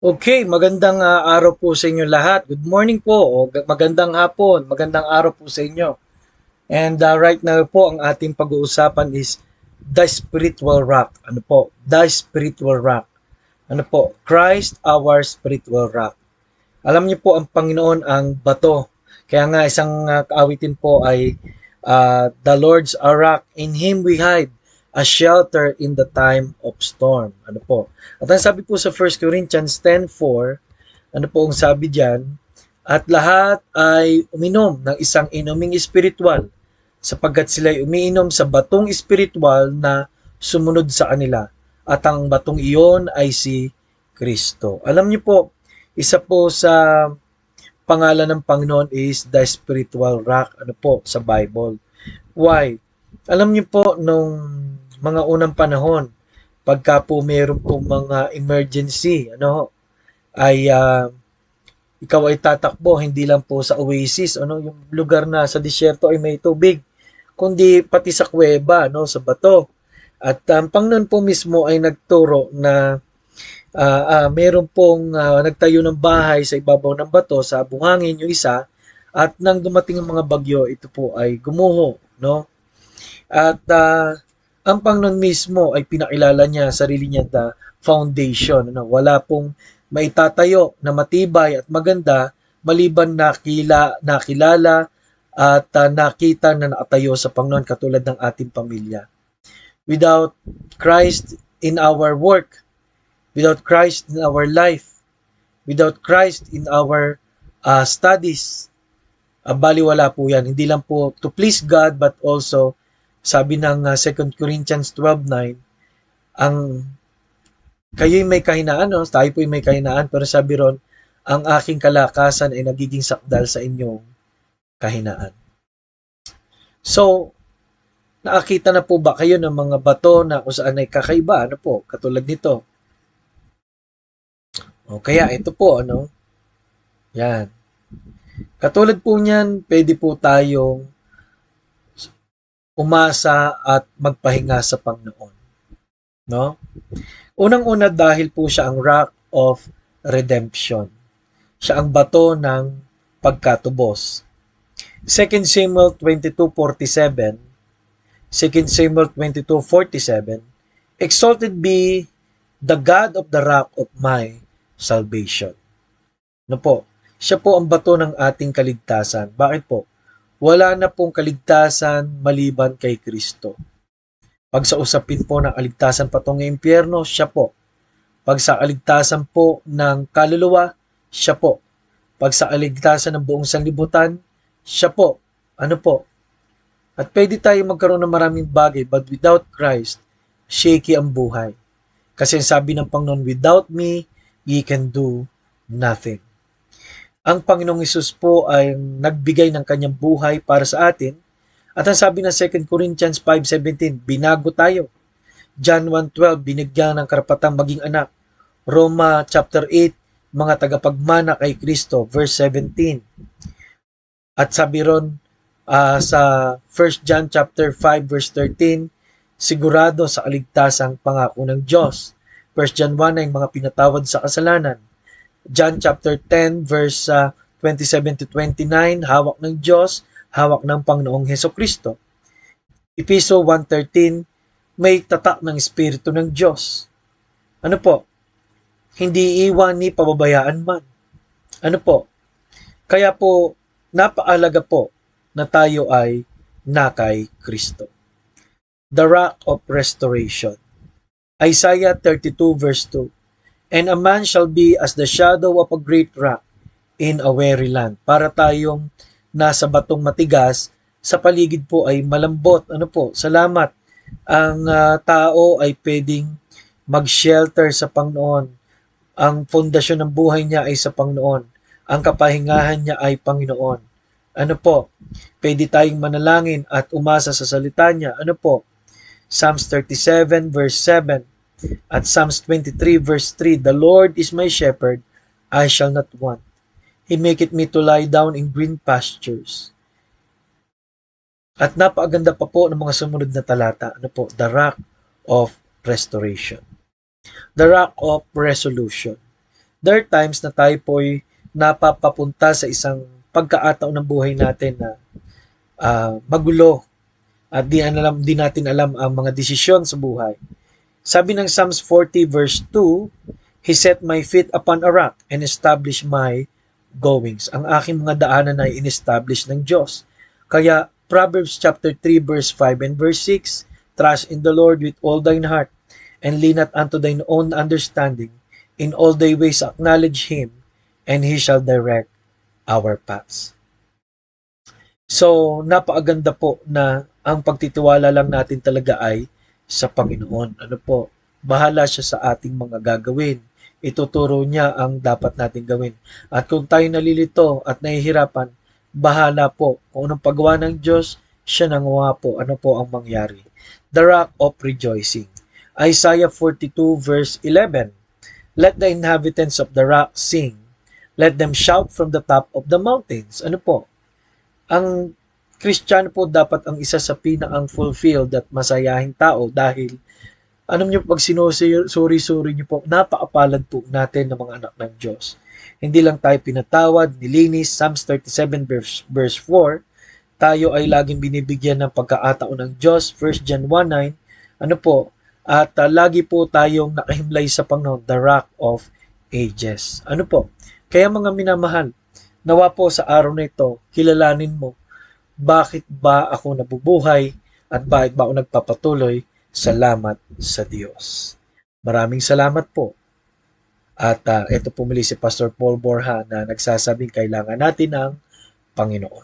Okay, magandang araw po sa inyo lahat. Good morning po o magandang hapon, magandang araw po sa inyo. And right now po ang ating pag-uusapan is the spiritual rock. Ano po? The spiritual rock. Ano po? Christ our spiritual rock. Alam niyo po ang Panginoon ang bato. Kaya nga isang kaawitin po ay the Lord's a rock, in Him we hide, a shelter in the time of storm. Ano po? At ang sabi po sa 1 Corinthians 10:4, ano po ang sabi diyan? At lahat ay uminom ng isang inuming espiritual sapagkat sila ay umiinom sa batong espiritual na sumunod sa kanila. At ang batong iyon ay si Kristo. Alam niyo po, isa po sa pangalan ng Panginoon is the spiritual rock, ano po, sa Bible. Why? Alam niyo po, nung mga unang panahon, pagka po meron po mga emergency, ay ikaw ay tatakbo, hindi lang po sa oasis, yung lugar na sa disyerto ay may tubig, kundi pati sa kuweba, sa bato. At ang Panginoon po mismo ay nagturo na meron pong nagtayo ng bahay sa ibabaw ng bato sa buhangin yung isa, at nang dumating ang mga bagyo, ito po ay gumuho, no? At ang Panginoon mismo ay pinakilala niya sarili niya the foundation. Wala pong maitatayo na matibay at maganda maliban nakilala at nakita na nakatayo sa Panginoon katulad ng ating pamilya. Without Christ in our work, without Christ in our life, without Christ in our studies, baliwala po yan. Hindi lang po to please God, but also, sabi ng 2 Corinthians 12:9, ang kayo'y may kahinaan, tayo po'y may kahinaan, pero sabi ron, ang aking kalakasan ay nagiging sakdal sa inyong kahinaan. So, nakakita na po ba kayo ng mga bato na kung saan ay kakaiba? Ano po? Katulad nito. O kaya ito po, Yan. Katulad po niyan, pwede po tayong umasa at magpahinga sa Panginoon. No? Unang-una dahil po siya ang rock of redemption. Siya ang bato ng pagkatubos. 2 Samuel 22:47, 2 Samuel 22:47, exalted be the God of the rock of my salvation. No po? Siya po ang bato ng ating kaligtasan. Bakit po? Wala na pong kaligtasan maliban kay Kristo. Pag sa usapin po ng kaligtasan patungong impyerno, siya po. Pag sa kaligtasan po ng kaluluwa, siya po. Pag sa kaligtasan ng buong sanlibutan, siya po. Ano po? At pwede tayo magkaroon ng maraming bagay, but without Christ, shaky ang buhay. Kasi sabi ng Panginoon, without me, ye can do nothing. Ang Panginoong Hesus po ay nagbigay ng kanyang buhay para sa atin. At ang sabi ng 2 Corinthians 5:17, binago tayo. John 1:12, binigyan ng karapatang maging anak. Roma chapter 8, mga tagapagmana kay Kristo, verse 17. At sabi ron sa 1 John chapter 5 verse 13, sigurado sa kaligtasang pangako ng Diyos. 1 John 1 ay mga pinatawad sa kasalanan. John chapter 10 verse 27 to 29, hawak ng Diyos, hawak ng Panginoong Hesukristo. Episo 1:13, may tatak ng Espiritu ng Diyos. Ano po? Hindi iwan ni pababayaan man. Ano po? Kaya po, napakaalaga po na tayo ay nakay Kristo. The Rock of Restoration. Isaiah 32 verse 2, and a man shall be as the shadow of a great rock in a weary land. Para tayong nasa batong matigas, sa paligid po ay malambot. Ano po? Salamat. Ang tao ay pwedeng mag-shelter sa Panginoon. Ang pundasyon ng buhay niya ay sa Panginoon. Ang kapahingahan niya ay Panginoon. Ano po? Pwede tayong manalangin at umasa sa salita niya. Ano po? Psalms 37 verse 7. At Psalms 23 verse 3, the Lord is my shepherd, I shall not want. He maketh me to lie down in green pastures. At napakaganda pa po ng mga sumunod na talata. Ano po? The Rock of Restoration. The Rock of Resolution. There are times na tayo po'y napapapunta sa isang pagkakataon ng buhay natin na magulo at di natin alam ang mga desisyon sa buhay. Sabi ng Psalms 40 verse 2, He set my feet upon a rock and established my goings. Ang aking mga daanan ay in-establish ng Diyos. Kaya Proverbs chapter 3 verse 5 and verse 6, Trust in the Lord with all thine heart and lean not unto thine own understanding. In all thy ways acknowledge Him and He shall direct our paths. So, napakaganda po na ang pagtitiwala lang natin talaga ay sa Panginoon. Ano po? Bahala siya sa ating mga gagawin. Ituturo niya ang dapat natin gawin. At kung tayo nalilito at nahihirapan, bahala po. Kung anong paggawa ng Diyos, siya nanguha po. Ano po ang mangyari? The Rock of Rejoicing. Isaiah 42 verse 11. Let the inhabitants of the rock sing. Let them shout from the top of the mountains. Ano po? Ang Kristiyano po dapat ang isa sa pinakang fulfilled at masayahing tao dahil alam niyo pag sinusuri-suri niyo po, napakapalad po natin ng mga anak ng Diyos. Hindi lang tayo pinatawad, nilinis, Psalms 37 verse 4, tayo ay laging binibigyan ng pagkakataon ng Diyos, 1 John 1:9, ano po, at lagi po tayong nakahimlay sa Panginoon, the Rock of Ages. Ano po? Kaya mga minamahal, nawa po sa araw na ito, kilalanin mo, bakit ba ako nabubuhay at bakit ba ako nagpapatuloy? Salamat sa Diyos. Maraming salamat po. At ito po muli si Pastor Paul Borja na nagsasabing kailangan natin ng Panginoon.